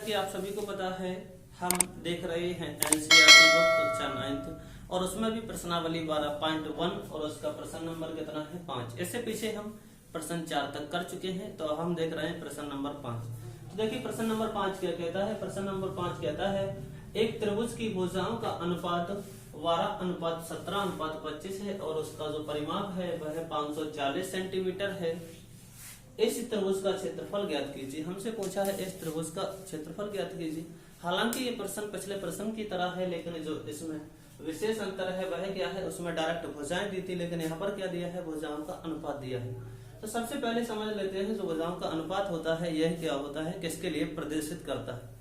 कि आप सभी को पता है हम देख रहे हैं एनसीईआरटी बुक कक्षा 9th और उसमें भी प्रश्नावली 12.1 और उसका प्रश्न नंबर कितना है 5। इससे पीछे हम प्रश्न 4 तक कर चुके हैं, तो हम देख रहे हैं प्रश्न नंबर 5। तो देखिए प्रश्न नंबर 5 क्या कहता है। प्रश्न नंबर 5 कहता है एक त्रिभुज की भुजाओं का अनुपात 12:17:25 है और उसका जो परिमाप है वह 540 सेंटीमीटर है। इस त्रिभुज का क्षेत्रफल ज्ञात कीजिए। हमसे पूछा है इस त्रिभुज का क्षेत्रफल ज्ञात कीजिए। हालांकि ये प्रश्न पिछले प्रश्न की तरह है, लेकिन जो इसमें विशेष अंतर है वह क्या है, उसमें डायरेक्ट भुजाएं दी थी, लेकिन यहाँ पर क्या दिया है, भुजाओं का अनुपात दिया है। तो सबसे पहले समझ लेते हैं जो भुजाओं का अनुपात होता है यह क्या होता है, किसके लिए प्रदर्शित करता है।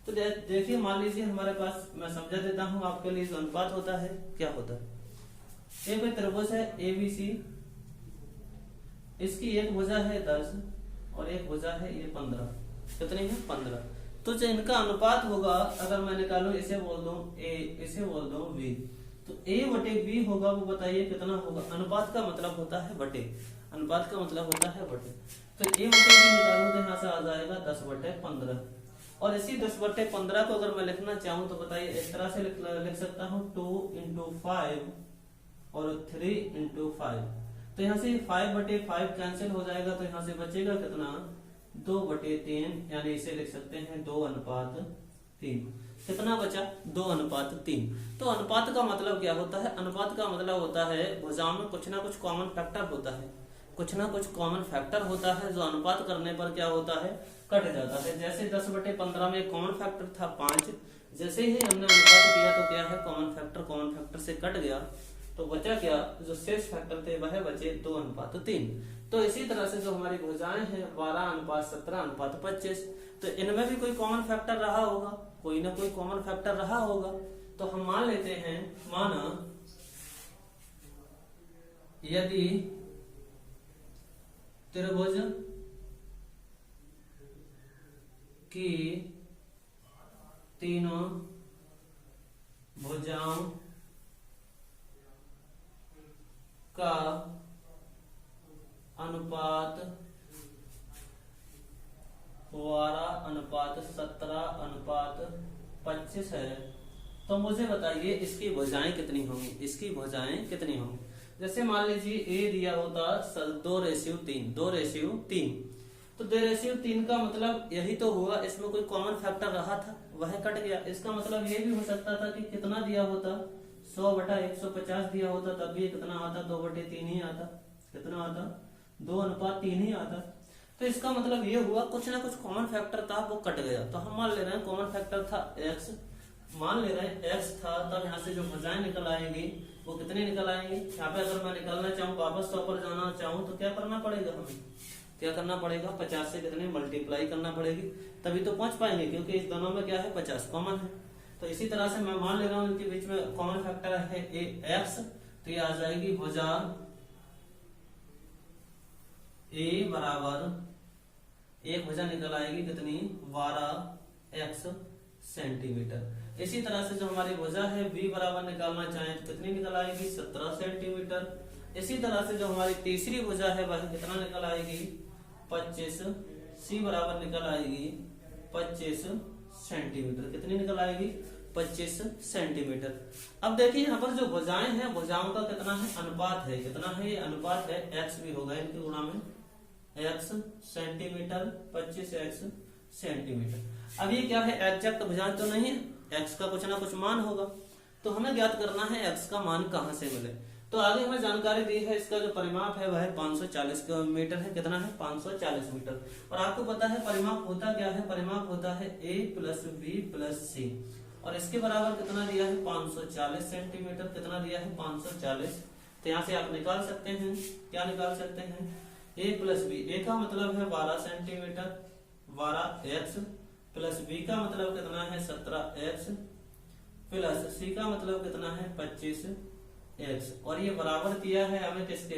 तो देखिए मान लीजिए हमारे पास, मैं समझा देता हूँ आपके लिए, जो अनुपात होता है क्या होता है। एक त्रिभुज है ABC, इसकी एक भुजा है 10 और एक भुजा है ये 15। कितनी है 15। तो जो इनका अनुपात होगा, अगर मैं निकालूं, इसे बोल दूं A, इसे बोल दूं B, तो A/B होगा, वो बताइए कितना होगा। अनुपात का मतलब होता है बटे, अनुपात का मतलब होता है बटे। तो A/B निकालूं तो यहाँ से आ जाएगा 10/15। और इसी 10/15 को अगर मैं लिखना चाहूँ तो बताइए इस तरह से लिख सकता हूँ 2 × 5 और 3 × 5। तो यहाँ से 5/5 कैंसिल हो जाएगा, तो यहाँ से बचेगा कितना, 2/3, यानी इसे लिख सकते हैं 2:3। कितना बचा, 2:3। तो अनुपात का मतलब क्या होता है, अनुपात का मतलब होता है भुजाओं में कुछ ना कुछ कॉमन फैक्टर होता है, कुछ ना कुछ कॉमन फैक्टर होता है जो अनुपात करने पर क्या होता है, कट जाता है। जैसे 10/15 में कॉमन फैक्टर था 5, जैसे ही हमने अनुपात किया तो क्या है, कॉमन फैक्टर से कट गया, तो बचा क्या, जो शेष फैक्टर थे वह बचे 2:3। तो इसी तरह से जो हमारी भुजाएं हैं 12:17:25, तो इनमें भी कोई कॉमन फैक्टर रहा होगा, कोई ना कोई कॉमन फैक्टर रहा होगा। तो हम मान लेते हैं, माना यदि त्रिभुज की तीनों भुजाओं का अनुपात 12:17:25 है, तो मुझे बताइए इसकी भुजाएं कितनी होंगी, इसकी भुजाएं कितनी होंगी। जैसे मान लीजिए A दिया होता 2:3, 2:3, तो 2:3 का मतलब यही तो हुआ, इसमें कोई कॉमन फैक्टर रहा था वह कट गया। इसका मतलब ये भी हो सकता था कि कितना दिया होता, 100/150 दिया होता, तब भी कितना आता, 2/3 ही आता। कितना आता, 2:3 ही आता। तो इसका मतलब ये हुआ कुछ ना कुछ कॉमन फैक्टर था, वो कट गया। तो हम मान ले रहे हैं कॉमन फैक्टर था x, मान ले रहे हैं x था, तब यहाँ से जो भुजाएं निकल आएंगी वो कितने निकल आएंगे। यहाँ पे अगर मैं निकालना चाहूँ, वापस 100 पर जाना चाहूँ, तो क्या करना पड़ेगा, हमें क्या करना पड़ेगा, 50 से कितने मल्टीप्लाई करना पड़ेगी, तभी तो पहुंच पाएंगे, क्योंकि इस दोनों में क्या है, 50 कॉमन है। तो इसी तरह से मैं मान ले रहा हूँ इनके बीच में कॉमन फैक्टर है x, तो ये आ जाएगी भुजा A बराबर, एक भुजा निकल आएगी कितनी, 12x सेंटीमीटर। इसी तरह से जो हमारी भुजा है B बराबर निकालना चाहें तो कितनी निकल आएगी, 17 सेंटीमीटर। इसी तरह से जो हमारी तीसरी भुजा है वह कितना निकल आएगी, 25, C बराबर निकल आएगी 25 सेंटीमीटर। कितनी निकल आएगी, 25 सेंटीमीटर। अब देखिए यहाँ पर जो भुजाएं हैं, भुजाओं का कितना है, अनुपात है, कितना है, ये अनुपात है, x भी होगा इनके गुणा में, x सेंटीमीटर, 25x सेंटीमीटर। अब ये क्या है, एग्जैक्ट भुजाएं तो नहीं है, x का कुछ ना कुछ मान होगा, तो हमें ज्ञात करना है x का मान कहाँ से मिले। तो आगे हमें जानकारी दी है, इसका जो परिमाप है वह 540 मीटर है। कितना है, 540 मीटर। और आपको पता है परिमाप होता क्या है, परिमाप होता है A + B + C, और इसके बराबर कितना दिया है, 540 सेंटीमीटर। कितना दिया है, 540। तो यहाँ से आप निकाल सकते हैं, क्या निकाल सकते हैं, A + B, A का मतलब है 12 सेंटीमीटर, 12x, प्लस B का मतलब कितना है, 17x, प्लस C का मतलब कितना है, 25x। और ये बराबर दिया है हमें किसके,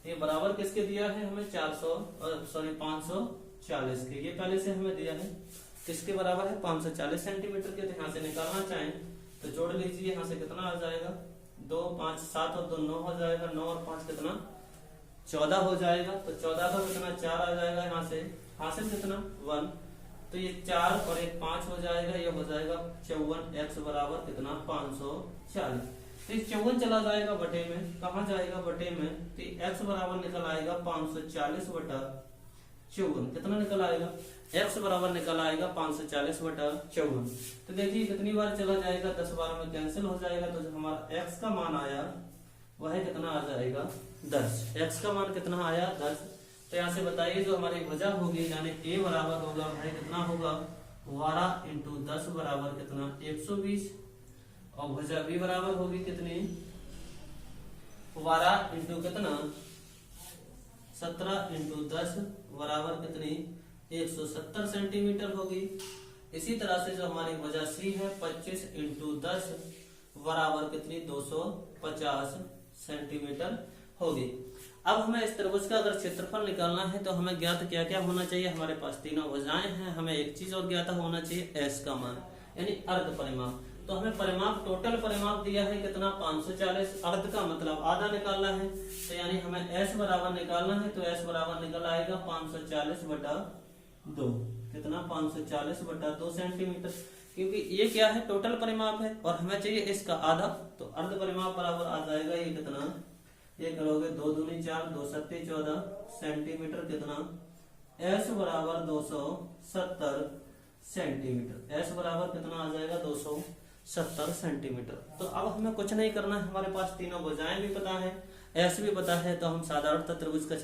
ये बराबर किसके दिया है हमें, 540 के। ये पहले से हमें दिया है, किसके बराबर है, 540 सेंटीमीटर के। तो यहाँ से निकालना चाहें तो जोड़ लीजिए, यहाँ से कितना आ जाएगा, 2, 5, 7 और 2 9 हो जाएगा, 9 और 5 कितना, 14 हो जाएगा। तो 14 का कितना, 4 आ जाएगा। यहाँ से हासिल कितना, 1। तो ये 4 और एक 5 हो जाएगा, ये हो जाएगा 54, x बराबर कितना 540। तो ये 54 चला जाएगा बटे में, कहाँ जाएगा बटे में, तो x बराबर निकल आएगा 540 बटा 54। कितना निकल आएगा, x बराबर निकल आएगा 540 बटा 54। तो देखिए कितनी बार चला जाएगा, 10 बार में कैंसिल हो जाएगा। तो जो हमारा x का मान आया वह कितना आ जाएगा 10। x का मान कितना आया 10। तो यहाँ से बताइए जो हमारी भुजा होगी यानी a बराबर होगा भाई कितना होगा 12 इंटू 10 बराबर कितना 120। और भुजा b बराबर होगी कितनी 12 इंटू कितना 17 इंटू 10 बराबर कितनी 170 सेंटीमीटर होगी। इसी तरह से जो हमारी भुजा c है 25 इंटू 10 बराबर कितनी 250 सेंटीमीटर होगी। अब हमें इस त्रिभुज का अगर क्षेत्रफल निकालना है तो हमें ज्ञात क्या क्या होना चाहिए, हमारे पास तीनों भुजाएं हैं, हमें एक चीज और ज्ञात होना चाहिए s का मान यानी अर्ध परिमाप। तो हमें परिमाप टोटल परिमाप दिया है कितना 540, अर्ध का मतलब आधा निकालना है। तो यानी हमें s बराबर निकालना है, तो s बराबर निकल आएगा 540 बटा 2। कितना 540 बटा 2 सेंटीमीटर, क्योंकि ये क्या है टोटल परिमाप है और हमें चाहिए इसका आधा। तो अर्ध परिमाप बराबर आ जाएगा ये कितना, ये करोगे 2 दूनी 4 2 सत्ते 14 सेंटीमीटर, कितना s बराबर 270 सेंटीमीटर। s बराबर कितना आ जाएगा 270 सेंटीमीटर। तो अब हमें कुछ नहीं करना है, हमारे पास तीनों भुजाएं भी पता है, s भी पता है। तो हम साधारणतः त्रिभुज का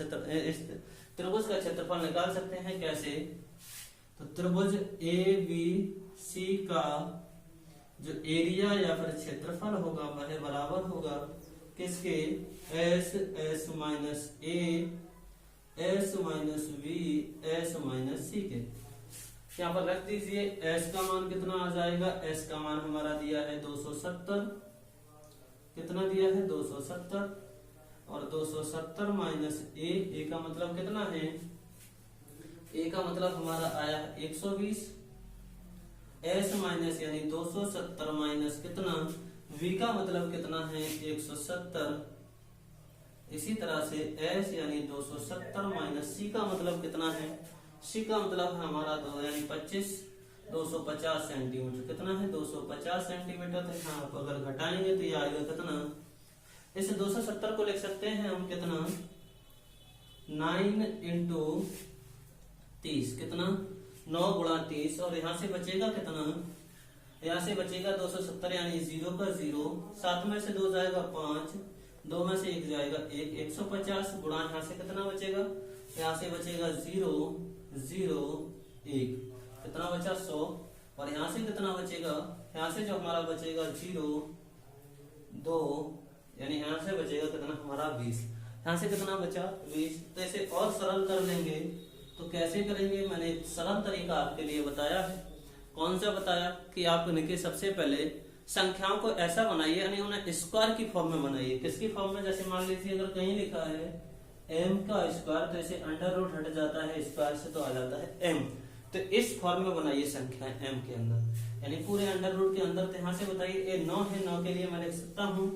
त्रिभुज का क्षेत्रफल निकाल सकते हैं। कैसे, तो त्रिभुज ABC का जो एरिया या फिर क्षेत्रफल होगा वह बराबर होगा किसके, s minus a s minus b s minus c के। यहाँ पर रख दीजिए s का मान कितना आ जाएगा, s का मान हमारा दिया है 270, कितना दिया है 270, और 270 माइनस a का मतलब कितना है, a का मतलब हमारा आया 120, s माइनस यानी 270 माइनस कितना v का मतलब कितना है 170। इसी तरह से s यानी 270 माइनस c का मतलब कितना है, c का मतलब है हमारा 2 यानी 25 250 सेंटीमीटर। कितना है 250 सेंटीमीटर। तो यहाँ आप अगर घटाएंगे तो ये आएगा कितना, इस 270 को लिख सकते हैं हम कितना 9 इंटू 30, कितना 9 गुणा 30, और यहाँ से बचेगा कितना, यहाँ से बचेगा 270 यानी 0 का 0, 7 में से 2 जाएगा 5, 2 में से 1 जाएगा 1, 150 गुणा यहाँ से कितना बचेगा, यहाँ से बचेगा 0 0 1, कितना बचा 100, और यहाँ से कितना बचेगा, यहाँ से जो हमारा बचेगा 0 2 यानी यहाँ से बचेगा कितना हमारा 20, यहाँ से कितना बचा 20। तो इसे और सरल कर देंगे तो कैसे करेंगे, मैंने एक सरल तरीका आपके लिए बताया है। कौन सा बताया कि आप इनके सबसे पहले संख्याओं को ऐसा बनाइए यानी उन्हें स्क्वायर की फॉर्म में बनाइए। किसकी फॉर्म में, जैसे मान लीजिए अगर कहीं लिखा है m का स्क्वायर तो इसे अंडर रूट हट जाता है स्क्वायर से तो आ जाता है m। तो इस फॉर्म में बनाइए संख्याएं m के अंदर यानी पूरे अंडर रूट के अंदर। तो यहाँ से बताइए ये 9 है, 9 के लिए मैं लिख सकता हूँ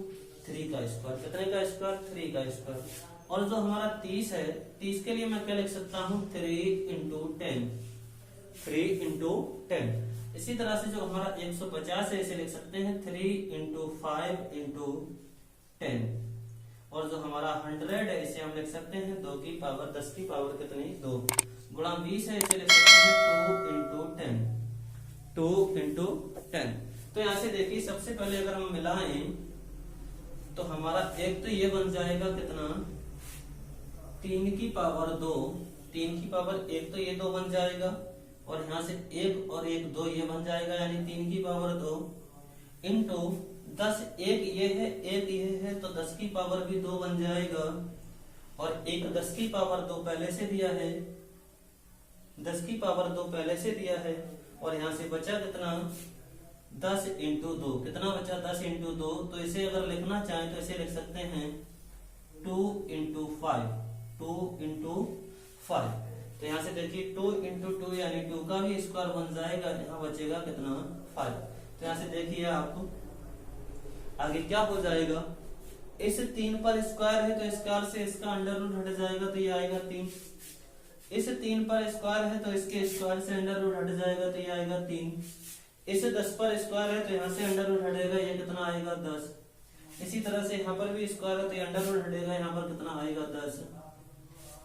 3 का स्क्वायर, कितने का स्क्वायर 3 का स्क्वायर। और जो हमारा 30 है, 30 के लिए मैं क्या लिख सकता हूँ 3 इंटू 10, 3 इंटू 10। इसी तरह से जो हमारा 150 है इसे लिख सकते हैं 3 इंटू 5 इंटू 10। और जो हमारा 100 है इसे हम लिख सकते हैं 2 की पावर 10 की पावर कितनी 2 गुणा 20 है, इसे लिख सकते हैं 2 इंटू 10, 2 इंटू 10। तो यहाँ से देखिए सबसे पहले अगर हम मिलाएं तो हमारा एक तो ये बन जाएगा कितना 3 की पावर 2, 3 की पावर 1 तो ये 2 बन जाएगा, और यहाँ से 1 और 1 2 ये बन जाएगा यानी 3 की पावर 2 इंटू 10, 1 ये है 1 ये है तो 10 की पावर भी 2 बन जाएगा, और एक 10 की पावर 2 पहले से दिया है, 10 की पावर 2 पहले से दिया है। और यहाँ से बचा कितना 10 इंटू 2, कितना बचा 10 इंटू 2। तो इसे अगर लिखना चाहें तो इसे लिख सकते हैं 2 इंटू 5, 2 इंटू 5। तो यहाँ से देखिए 2 इंटू 2 यानी 2 का भी स्क्वायर बन जाएगा, यहाँ बचेगा कितना 5। तो यहाँ से देखिए आप आगे क्या हो जाएगा, इस 3 पर स्क्वायर है तो स्क्वायर से इसका अंडर रूट हट जाएगा तो ये आएगा 3। इस 3 पर स्क्वायर है तो इसके स्क्वायर से अंडर रूट हट जाएगा तो ये आएगा 3। इस 10 पर स्क्वायर है तो यहाँ से अंडर रूट हटेगा, ये कितना आएगा 10। इसी तरह से यहाँ पर भी स्क्वायर है तो अंडर रूट हटेगा, यहाँ पर कितना आएगा 10।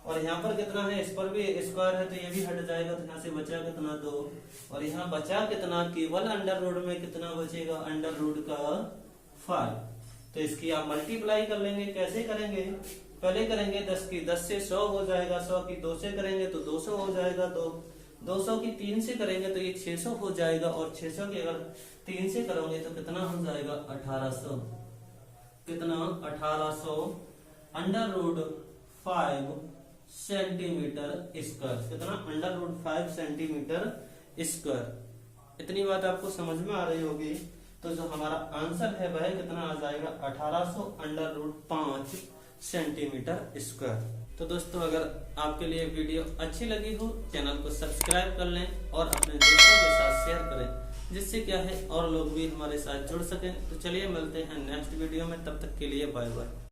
और यहाँ पर कितना है, इस पर भी स्क्वायर है तो ये भी हट जाएगा, तो यहाँ से बचा कितना 2। और यहाँ बचा कितना, केवल अंडर रूट में कितना बचेगा, अंडर रूट का 5। तो इसकी आप मल्टीप्लाई कर लेंगे। कैसे करेंगे, पहले करेंगे 10 की 10 से 100 हो जाएगा, 100 की 2 से करेंगे तो 200 हो जाएगा, तो 200 की 3 से करेंगे तो ये 600 हो जाएगा, और 600 की अगर 3 से करोगे तो कितना हो जाएगा 1800। कितना 1800 अंडर रूट 5 सेंटीमीटर स्क्वायर। कितना अंडर रूट 5 सेंटीमीटर स्क्वायर। इतनी बात आपको समझ में आ रही होगी। तो जो हमारा आंसर है वह कितना आ जाएगा 1800 अंडर रूट 5 सेंटीमीटर स्क्वायर। तो दोस्तों अगर आपके लिए वीडियो अच्छी लगी हो, चैनल को सब्सक्राइब कर लें और अपने दोस्तों के साथ शेयर करें, जिससे क्या है और लोग भी हमारे साथ जुड़ सकें। तो चलिए मिलते हैं नेक्स्ट वीडियो में, तब तक के लिए बाय बाय।